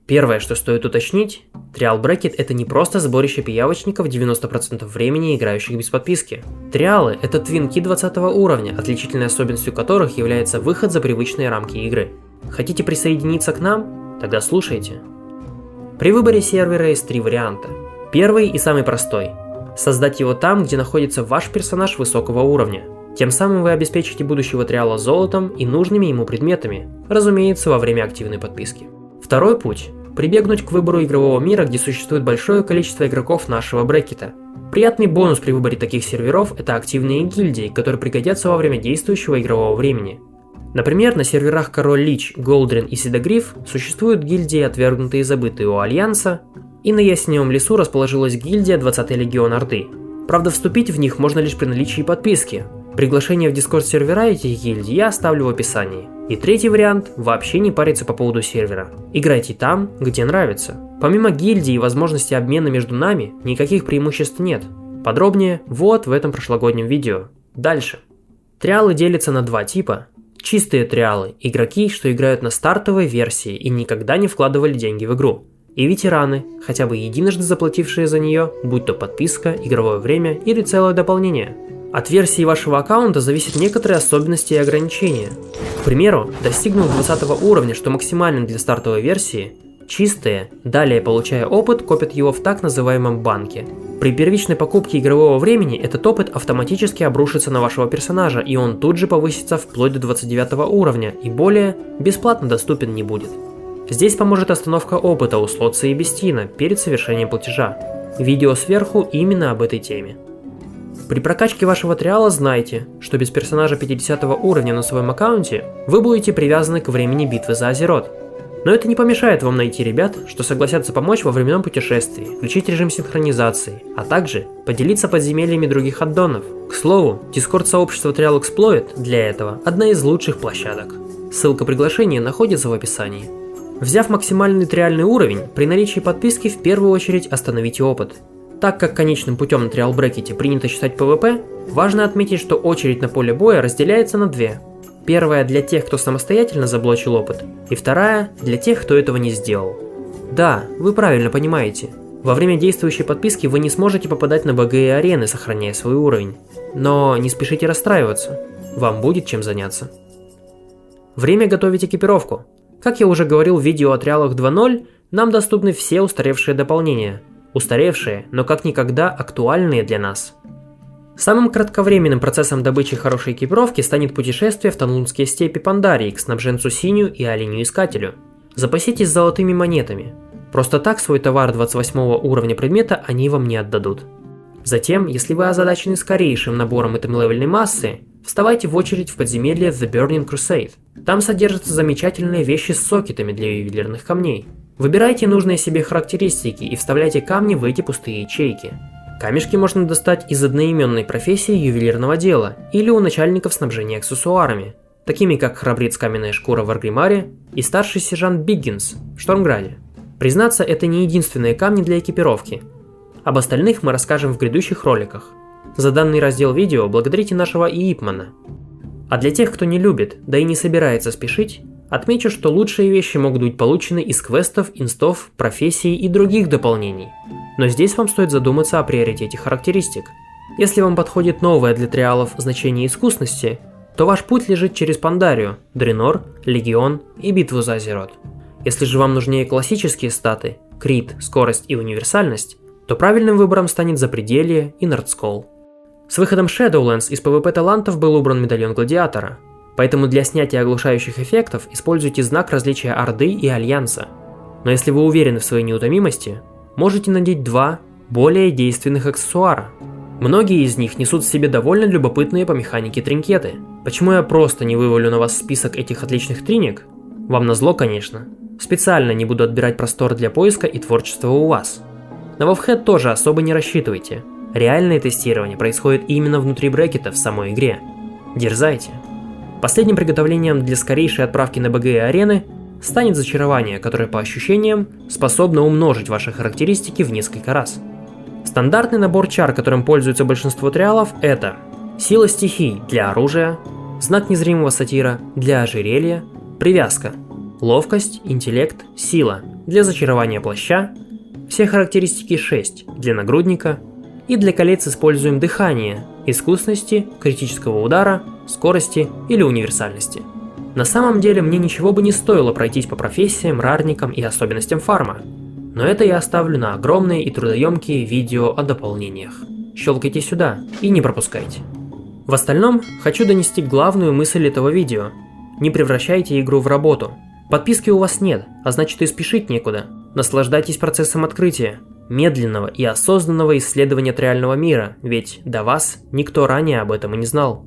Первое, что стоит уточнить, Trial Bracket — это не просто сборище пиявочников 90% времени, играющих без подписки. Триалы — это твинки 20 уровня, отличительной особенностью которых является выход за привычные рамки игры. Хотите присоединиться к нам? Тогда слушайте. При выборе сервера есть три варианта. Первый и самый простой. Создать его там, где находится ваш персонаж высокого уровня. Тем самым вы обеспечите будущего триала золотом и нужными ему предметами, разумеется, во время активной подписки. Второй путь – прибегнуть к выбору игрового мира, где существует большое количество игроков нашего брекета. Приятный бонус при выборе таких серверов – это активные гильдии, которые пригодятся во время действующего игрового времени. Например, на серверах Король Лич, Голдрин и Седогриф существуют гильдии, отвергнутые и забытые у Альянса, и на Ясневом лесу расположилась гильдия 20-й Легион Орды. Правда, вступить в них можно лишь при наличии подписки. Приглашение в Дискорд сервера этих гильдий я оставлю в описании. И третий вариант – вообще не париться по поводу сервера. Играйте там, где нравится. Помимо гильдии и возможности обмена между нами, никаких преимуществ нет. Подробнее вот в этом прошлогоднем видео. Дальше. Триалы делятся на два типа. Чистые триалы – игроки, что играют на стартовой версии и никогда не вкладывали деньги в игру. И ветераны, хотя бы единожды заплатившие за нее, будь то подписка, игровое время или целое дополнение. От версии вашего аккаунта зависят некоторые особенности и ограничения. К примеру, достигнув 20 уровня, что максимально для стартовой версии, чистые, далее получая опыт, копят его в так называемом банке. При первичной покупке игрового времени этот опыт автоматически обрушится на вашего персонажа, и он тут же повысится вплоть до 29 уровня и более бесплатно доступен не будет. Здесь поможет остановка опыта у Слотса и Бестина перед совершением платежа. Видео сверху именно об этой теме. При прокачке вашего триала знайте, что без персонажа 50 уровня на своем аккаунте вы будете привязаны к времени битвы за Азерот. Но это не помешает вам найти ребят, что согласятся помочь во временном путешествии, включить режим синхронизации, а также поделиться подземельями других аддонов. К слову, Discord сообщества Trial Exploit для этого одна из лучших площадок. Ссылка приглашения находится в описании. Взяв максимальный триальный уровень, при наличии подписки в первую очередь остановите опыт. Так как конечным путем на Trial Bracket принято считать PvP, важно отметить, что очередь на поле боя разделяется на две. Первая для тех, кто самостоятельно заблочил опыт, и вторая для тех, кто этого не сделал. Да, вы правильно понимаете. Во время действующей подписки вы не сможете попадать на БГ и арены, сохраняя свой уровень. Но не спешите расстраиваться, вам будет чем заняться. Время готовить экипировку. Как я уже говорил в видео о триалах 2.0, нам доступны все устаревшие дополнения. Устаревшие, но как никогда актуальные для нас. Самым кратковременным процессом добычи хорошей экипировки станет путешествие в Танлунские степи Пандарии к снабженцу Синю и Оленю-искателю. Запаситесь золотыми монетами. Просто так свой товар 28 уровня предмета они вам не отдадут. Затем, если вы озадачены скорейшим набором левельной массы, вставайте в очередь в подземелье The Burning Crusade. Там содержатся замечательные вещи с сокетами для ювелирных камней. Выбирайте нужные себе характеристики и вставляйте камни в эти пустые ячейки. Камешки можно достать из одноименной профессии ювелирного дела или у начальников снабжения аксессуарами, такими как храбрец Каменная Шкура в Аргримаре и старший сержант Биггинс в Штормграде. Признаться, это не единственные камни для экипировки. Об остальных мы расскажем в грядущих роликах. За данный раздел видео благодарите нашего Иипмана. А для тех, кто не любит, да и не собирается спешить, отмечу, что лучшие вещи могут быть получены из квестов, инстов, профессий и других дополнений. Но здесь вам стоит задуматься о приоритете характеристик. Если вам подходит новое для триалов значение искусности, то ваш путь лежит через Пандарию, Дренор, Легион и битву за Азерот. Если же вам нужнее классические статы, крит, скорость и универсальность, то правильным выбором станет Запределье и Нордскол. С выходом Shadowlands из PvP талантов был убран медальон Гладиатора, поэтому для снятия оглушающих эффектов используйте знак различия Орды и Альянса. Но если вы уверены в своей неутомимости, можете надеть два более действенных аксессуара. Многие из них несут в себе довольно любопытные по механике тринкеты. Почему я просто не вывалю на вас список этих отличных триник? Вам назло, конечно. Специально не буду отбирать простор для поиска и творчества у вас. На Wovhead тоже особо не рассчитывайте. Реальное тестирование происходит именно внутри брекета в самой игре. Дерзайте. Последним приготовлением для скорейшей отправки на БГ и арены станет зачарование, которое по ощущениям способно умножить ваши характеристики в несколько раз. Стандартный набор чар, которым пользуется большинство триалов, это сила стихий для оружия, знак незримого сатира для ожерелья, привязка. Ловкость, интеллект, сила для зачарования плаща, все характеристики 6 для нагрудника, и для колец используем дыхание, искусности, критического удара, скорости или универсальности. На самом деле мне ничего бы не стоило пройтись по профессиям, рарникам и особенностям фарма, но это я оставлю на огромные и трудоемкие видео о дополнениях. Щелкайте сюда и не пропускайте. В остальном, хочу донести главную мысль этого видео. Не превращайте игру в работу. Подписки у вас нет, а значит и спешить некуда. Наслаждайтесь процессом открытия, медленного и осознанного исследования реального мира, ведь до вас никто ранее об этом и не знал.